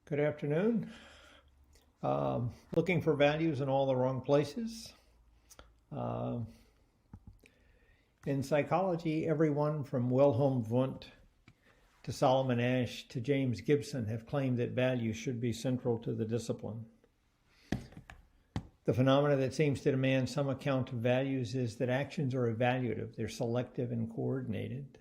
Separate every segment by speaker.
Speaker 1: Good afternoon. Looking for values in all the wrong places. Uh, in psychology, everyone from Wilhelm Wundt to Solomon Asch to James Gibson have claimed that values should be central to the discipline. The phenomena that seems to demand some account of values is that actions are evaluative, they're selective and coordinated.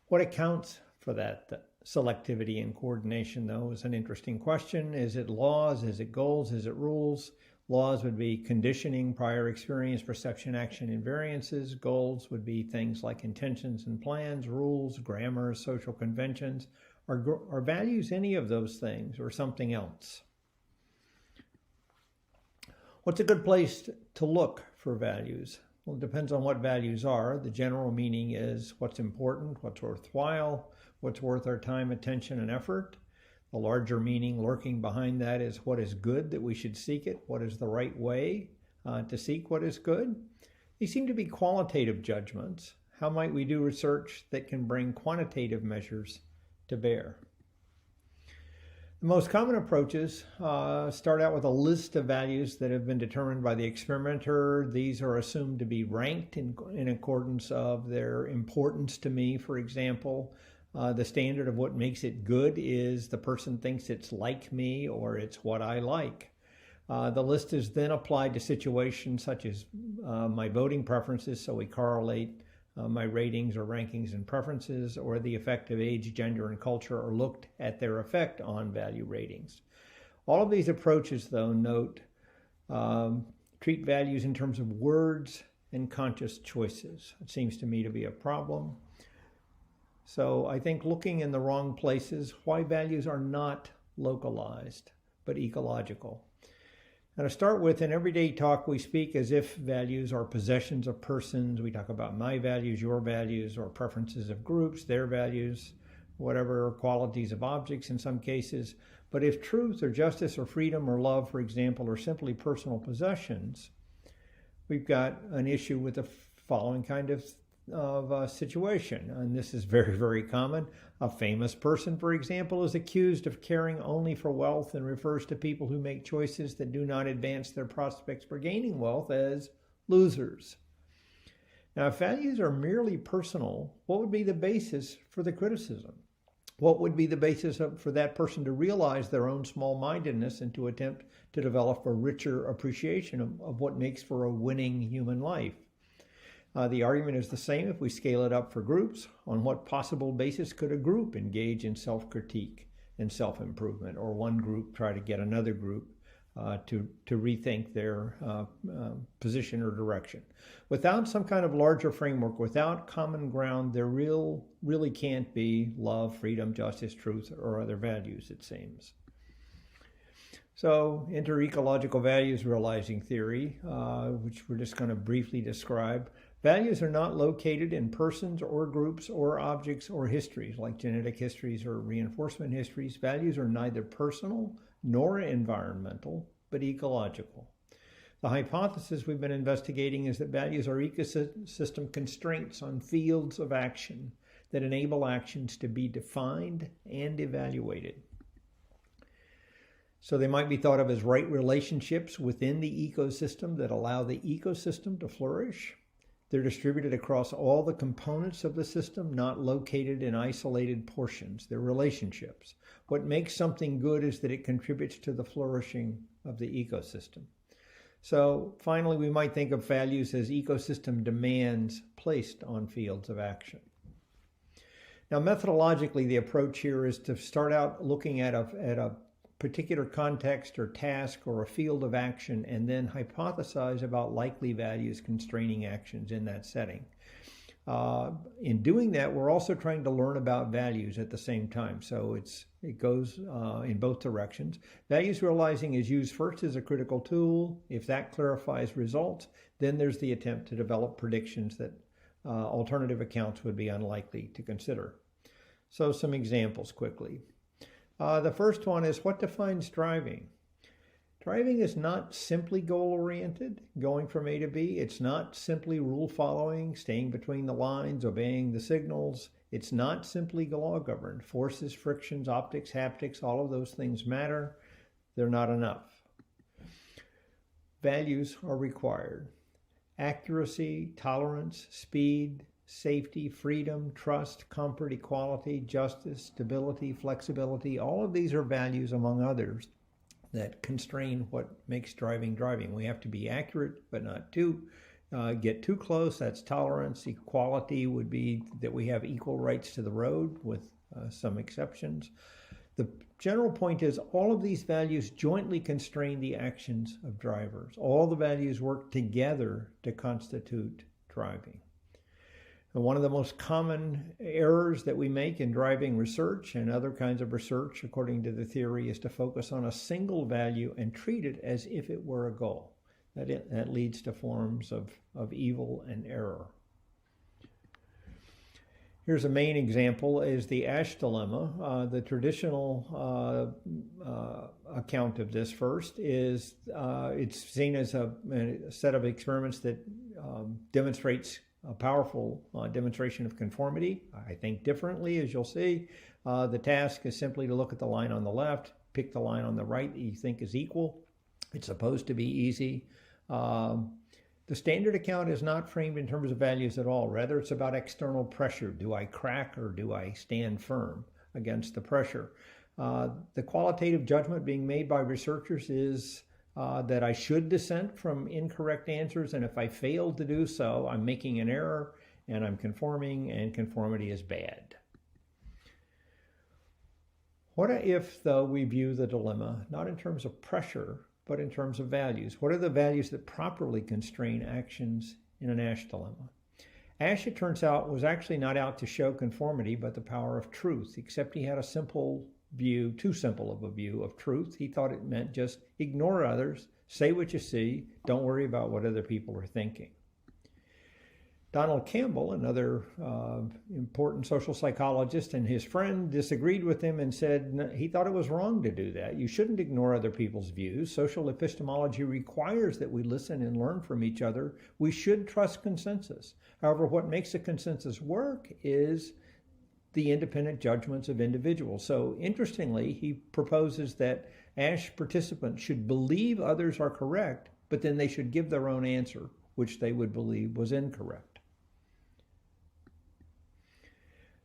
Speaker 1: What accounts for that selectivity and coordination, though, is an interesting question. Is it laws? Is it goals? Is it rules? Laws would be conditioning, prior experience, perception, action, and variances. Goals would be things like intentions and plans, rules, grammar, social conventions. Are values any of those things or something else? What's a good place to look for values? Well, it depends on what values are. The general meaning is what's important, what's worthwhile, what's worth our time, attention, and effort. The larger meaning lurking behind that is what is good that we should seek it, what is the right way to seek what is good. These seem to be qualitative judgments. How might we do research that can bring quantitative measures to bear? The most common approaches start out with a list of values that have been determined by the experimenter. These are assumed to be ranked in accordance of their importance to me. For example, the standard of what makes it good is the person thinks it's like me or it's what I like. The list is then applied to situations such as my voting preferences, so we correlate my ratings or rankings and preferences, or the effect of age, gender, and culture are looked at their effect on value ratings. All of these approaches, though, treat values in terms of words and conscious choices. It seems to me to be a problem. So I think looking in the wrong places, why values are not localized, but ecological. Now, to start with, in everyday talk, we speak as if values are possessions of persons. We talk about my values, your values, or preferences of groups, their values, whatever qualities of objects in some cases. But if truth or justice or freedom or love, for example, are simply personal possessions, we've got an issue with the following kind of situation. And this is very, very common. A famous person, for example, is accused of caring only for wealth and refers to people who make choices that do not advance their prospects for gaining wealth as losers. Now, if values are merely personal, what would be the basis for the criticism? What would be the basis for that person to realize their own small-mindedness and to attempt to develop a richer appreciation of what makes for a winning human life? The argument is the same if we scale it up for groups. On what possible basis could a group engage in self-critique and self-improvement, or one group try to get another group to rethink their position or direction? Without some kind of larger framework, without common ground, there really can't be love, freedom, justice, truth, or other values, it seems. So enter ecological values realizing theory, which we're just going to briefly describe. Values are not located in persons or groups or objects or histories, like genetic histories or reinforcement histories. Values are neither personal nor environmental, but ecological. The hypothesis we've been investigating is that values are ecosystem constraints on fields of action that enable actions to be defined and evaluated. So they might be thought of as right relationships within the ecosystem that allow the ecosystem to flourish. They're distributed across all the components of the system, not located in isolated portions. They're relationships. What makes something good is that it contributes to the flourishing of the ecosystem. So finally, we might think of values as ecosystem demands placed on fields of action. Now, methodologically, the approach here is to start out looking at a particular context or task or a field of action, and then hypothesize about likely values constraining actions in that setting. In doing that, we're also trying to learn about values at the same time. So it goes in both directions. Values realizing is used first as a critical tool. If that clarifies results, then there's the attempt to develop predictions that alternative accounts would be unlikely to consider. So some examples quickly. The first one is, what defines driving? Driving is not simply goal-oriented, going from A to B. It's not simply rule-following, staying between the lines, obeying the signals. It's not simply law-governed. Forces, frictions, optics, haptics, all of those things matter. They're not enough. Values are required. Accuracy, tolerance, speed, safety, freedom, trust, comfort, equality, justice, stability, flexibility, all of these are values, among others, that constrain what makes driving driving. We have to be accurate, but not get too close. That's tolerance. Equality would be that we have equal rights to the road, with some exceptions. The general point is all of these values jointly constrain the actions of drivers. All the values work together to constitute driving. And one of the most common errors that we make in driving research and other kinds of research, according to the theory, is to focus on a single value and treat it as if it were a goal. That leads to forms of evil and error. Here's a main example, is the Ash dilemma. The traditional account of this first is it's seen as a set of experiments that demonstrates a powerful demonstration of conformity. I think differently, as you'll see. The task is simply to look at the line on the left, pick the line on the right that you think is equal. It's supposed to be easy. The standard account is not framed in terms of values at all. Rather, it's about external pressure. Do I crack or do I stand firm against the pressure? The qualitative judgment being made by researchers is that I should dissent from incorrect answers, and if I fail to do so, I'm making an error and I'm conforming, and conformity is bad. What if, though, we view the dilemma not in terms of pressure, but in terms of values? What are the values that properly constrain actions in an Ash dilemma? Ash, it turns out, was actually not out to show conformity, but the power of truth, except he had a simple view, too simple of a view of truth. He thought it meant just ignore others, say what you see, don't worry about what other people are thinking. Donald Campbell, another important social psychologist, and his friend disagreed with him and said he thought it was wrong to do that. You shouldn't ignore other people's views. Social epistemology requires that we listen and learn from each other. We should trust consensus. However, what makes a consensus work is the independent judgments of individuals. So interestingly, he proposes that Ash participants should believe others are correct, but then they should give their own answer, which they would believe was incorrect.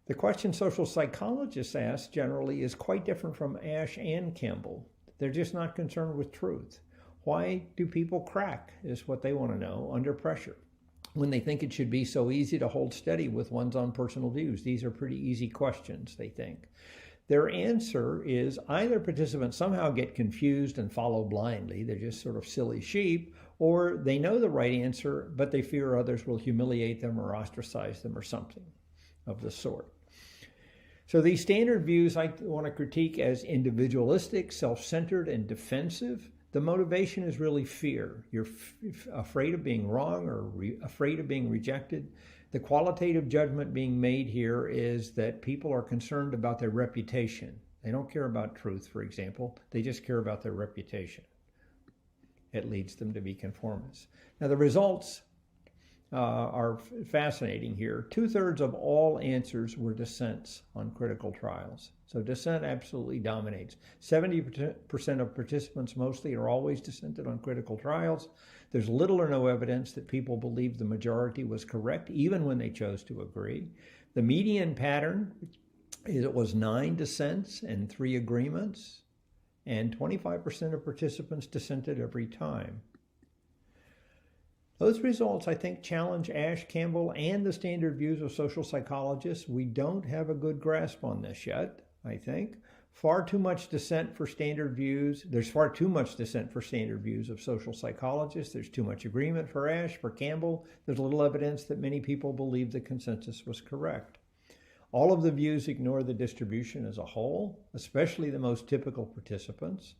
Speaker 1: The question social psychologists ask generally is quite different from Ash and Campbell. They're just not concerned with truth. Why do people crack, is what they want to know, under pressure, when they think it should be so easy to hold steady with one's own personal views? These are pretty easy questions, they think. Their answer is either participants somehow get confused and follow blindly, they're just sort of silly sheep, or they know the right answer, but they fear others will humiliate them or ostracize them or something of the sort. So these standard views I want to critique as individualistic, self-centered, and defensive. The motivation is really fear. You're afraid of being wrong or afraid of being rejected. The qualitative judgment being made here is that people are concerned about their reputation. They don't care about truth, for example. They just care about their reputation. It leads them to be conformists. Now, the results are fascinating here. 2/3 of all answers were dissents on critical trials. So dissent absolutely dominates. 70% of participants mostly or always dissented on critical trials. There's little or no evidence that people believed the majority was correct, even when they chose to agree. The median pattern was 9 dissents and 3 agreements, and 25% of participants dissented every time. Those results, I think, challenge Ash, Campbell, and the standard views of social psychologists. We don't have a good grasp on this yet, I think. Far too much dissent for standard views. There's far too much dissent for standard views of social psychologists. There's too much agreement for Ash. For Campbell, there's little evidence that many people believe the consensus was correct. All of the views ignore the distribution as a whole, especially the most typical participants.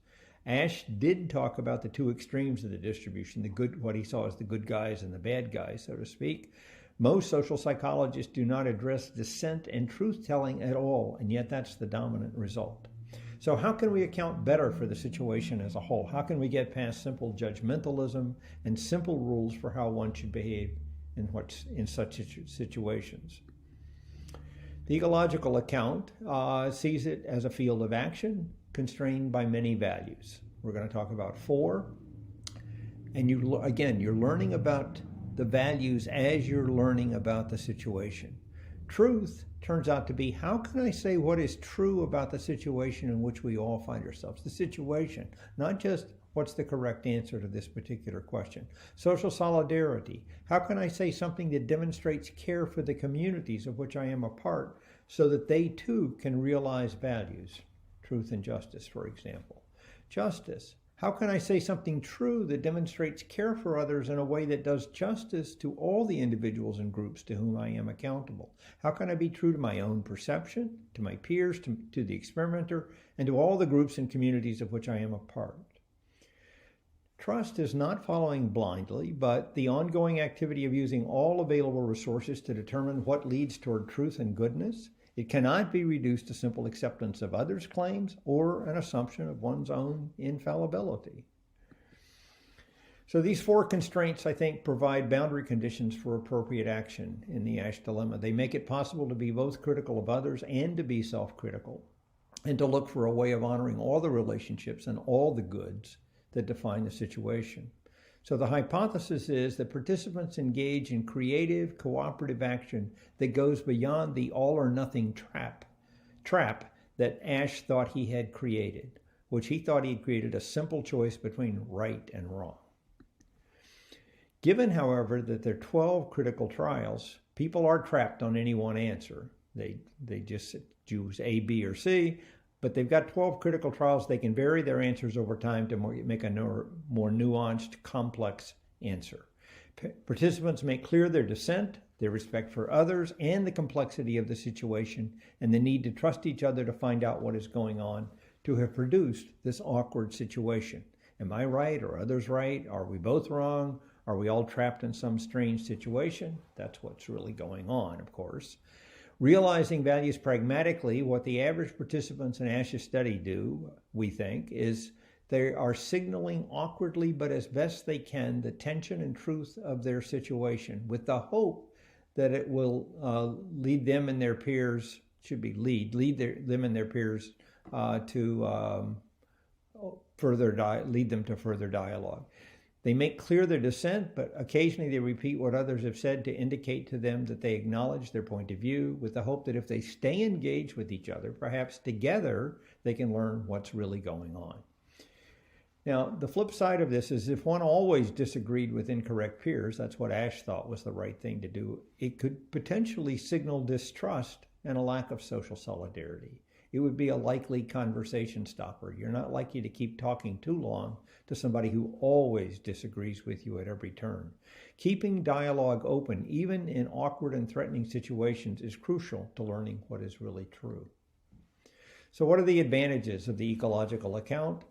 Speaker 1: Ash did talk about the two extremes of the distribution, what he saw as the good guys and the bad guys, so to speak. Most social psychologists do not address dissent and truth-telling at all, and yet that's the dominant result. So how can we account better for the situation as a whole? How can we get past simple judgmentalism and simple rules for how one should behave in such situations? The ecological account sees it as a field of action constrained by many values. We're going to talk about 4. And you're learning about the values as you're learning about the situation. Truth turns out to be, how can I say what is true about the situation in which we all find ourselves? The situation, not just what's the correct answer to this particular question. Social solidarity, how can I say something that demonstrates care for the communities of which I am a part so that they too can realize values? Truth and justice, for example. Justice, how can I say something true that demonstrates care for others in a way that does justice to all the individuals and groups to whom I am accountable? How can I be true to my own perception, to my peers, to the experimenter, and to all the groups and communities of which I am a part? Trust is not following blindly, but the ongoing activity of using all available resources to determine what leads toward truth and goodness. It cannot be reduced to simple acceptance of others' claims or an assumption of one's own infallibility. So these 4 constraints, I think, provide boundary conditions for appropriate action in the Ash dilemma. They make it possible to be both critical of others and to be self-critical, and to look for a way of honoring all the relationships and all the goods that define the situation. So the hypothesis is that participants engage in creative, cooperative action that goes beyond the all-or-nothing trap that Ash thought he had created, which he thought he had created a simple choice between right and wrong. Given, however, that there are 12 critical trials, people are trapped on any one answer. They just choose A, B, or C, but they've got 12 critical trials. They can vary their answers over time to make a more nuanced, complex answer. Participants make clear their dissent, their respect for others, and the complexity of the situation, and the need to trust each other to find out what is going on to have produced this awkward situation. Am I right? Are others right? Are we both wrong? Are we all trapped in some strange situation? That's what's really going on, of course. Realizing values pragmatically, what the average participants in Ash's study do, we think, is they are signaling awkwardly but as best they can the tension and truth of their situation, with the hope that it will lead them and their peers, them and their peers to lead them to further dialogue. They make clear their dissent, but occasionally they repeat what others have said to indicate to them that they acknowledge their point of view, with the hope that if they stay engaged with each other, perhaps together, they can learn what's really going on. Now, the flip side of this is if one always disagreed with incorrect peers, that's what Ash thought was the right thing to do, it could potentially signal distrust and a lack of social solidarity. It would be a likely conversation stopper. You're not likely to keep talking too long to somebody who always disagrees with you at every turn. Keeping dialogue open, even in awkward and threatening situations, is crucial to learning what is really true. So what are the advantages of the ecological account?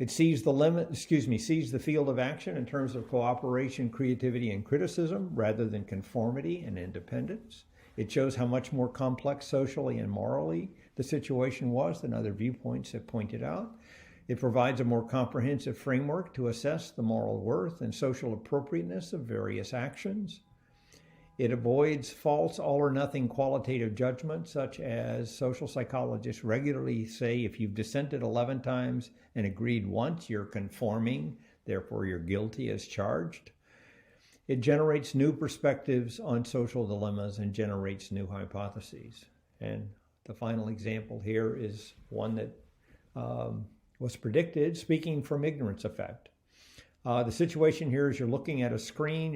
Speaker 1: It sees the field of action in terms of cooperation, creativity, and criticism rather than conformity and independence. It shows how much more complex socially and morally the situation was than other viewpoints have pointed out. It provides a more comprehensive framework to assess the moral worth and social appropriateness of various actions. It avoids false all-or-nothing qualitative judgments, such as social psychologists regularly say if you've dissented 11 times and agreed once, you're conforming, therefore you're guilty as charged. It generates new perspectives on social dilemmas and generates new hypotheses. And the final example here is one that was predicted, speaking from ignorance effect. The situation here is you're looking at a screen,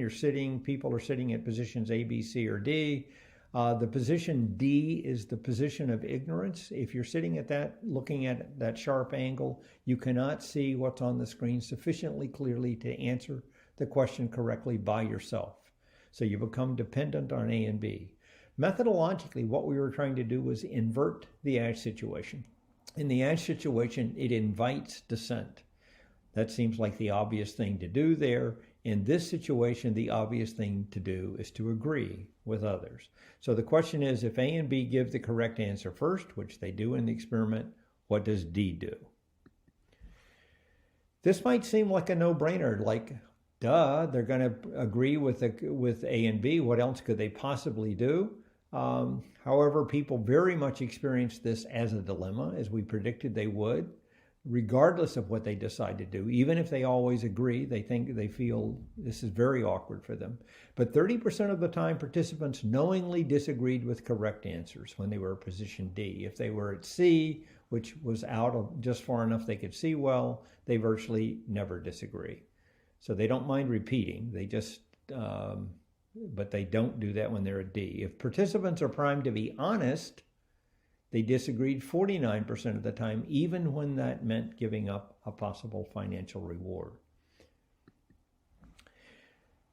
Speaker 1: people are sitting at positions A, B, C, or D. The position D is the position of ignorance. If you're sitting at that, looking at that sharp angle, you cannot see what's on the screen sufficiently clearly to answer the question correctly by yourself. So you become dependent on A and B. Methodologically, what we were trying to do was invert the Ash situation. In the Ash situation, it invites dissent. That seems like the obvious thing to do there. In this situation, the obvious thing to do is to agree with others. So the question is, if A and B give the correct answer first, which they do in the experiment, What does D do? This might seem like a no-brainer, like, duh, they're going to agree with A and B. What else could they possibly do? However, people very much experience this as a dilemma, as we predicted they would, regardless of what they decide to do. Even if they always agree, they feel this is very awkward for them. But 30% of the time, participants knowingly disagreed with correct answers when they were at position D. If they were at C, which was out of just far enough they could see well, they virtually never disagree. So they don't mind repeating. They just, but they don't do that when they're at D. If participants are primed to be honest, they disagreed 49% of the time, even when that meant giving up a possible financial reward.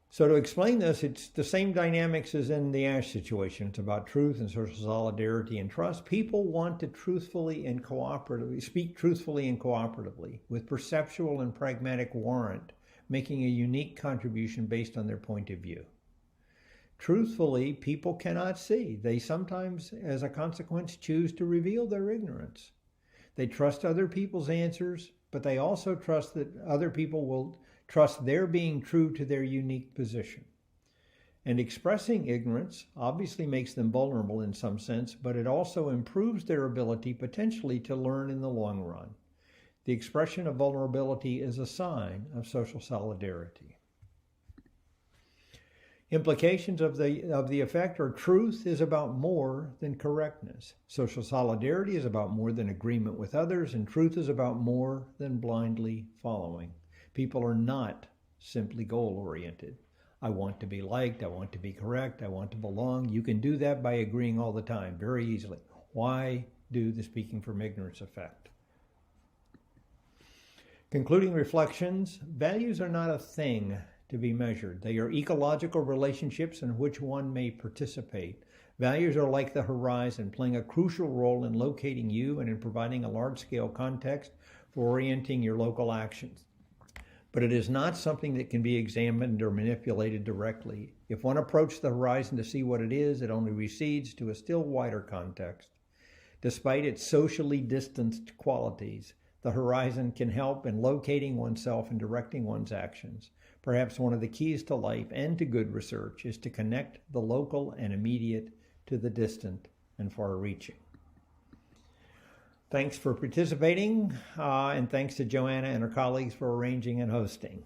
Speaker 1: So to explain this, it's the same dynamics as in the Ash situation. It's about truth and social solidarity and trust. People want to truthfully and cooperatively, speak truthfully and cooperatively, with perceptual and pragmatic warrant, making a unique contribution based on their point of view. Truthfully, people cannot see. They sometimes, as a consequence, choose to reveal their ignorance. They trust other people's answers, but they also trust that other people will trust their being true to their unique position. And expressing ignorance obviously makes them vulnerable in some sense, but it also improves their ability potentially to learn in the long run. The expression of vulnerability is a sign of social solidarity. Implications of the effect are truth is about more than correctness. Social solidarity is about more than agreement with others, and truth is about more than blindly following. People are not simply goal-oriented. I want to be liked, I want to be correct, I want to belong. You can do that by agreeing all the time, very easily. Why do the speaking from ignorance effect? Concluding reflections, values are not a thing to be measured. They are ecological relationships in which one may participate. Values are like the horizon, playing a crucial role in locating you and in providing a large-scale context for orienting your local actions. But it is not something that can be examined or manipulated directly. If one approaches the horizon to see what it only recedes to a still wider context. Despite its socially distanced qualities, the horizon can help in locating oneself and directing one's actions. Perhaps one of the keys to life and to good research is to connect the local and immediate to the distant and far-reaching. Thanks for participating, and thanks to Joanna and her colleagues for arranging and hosting.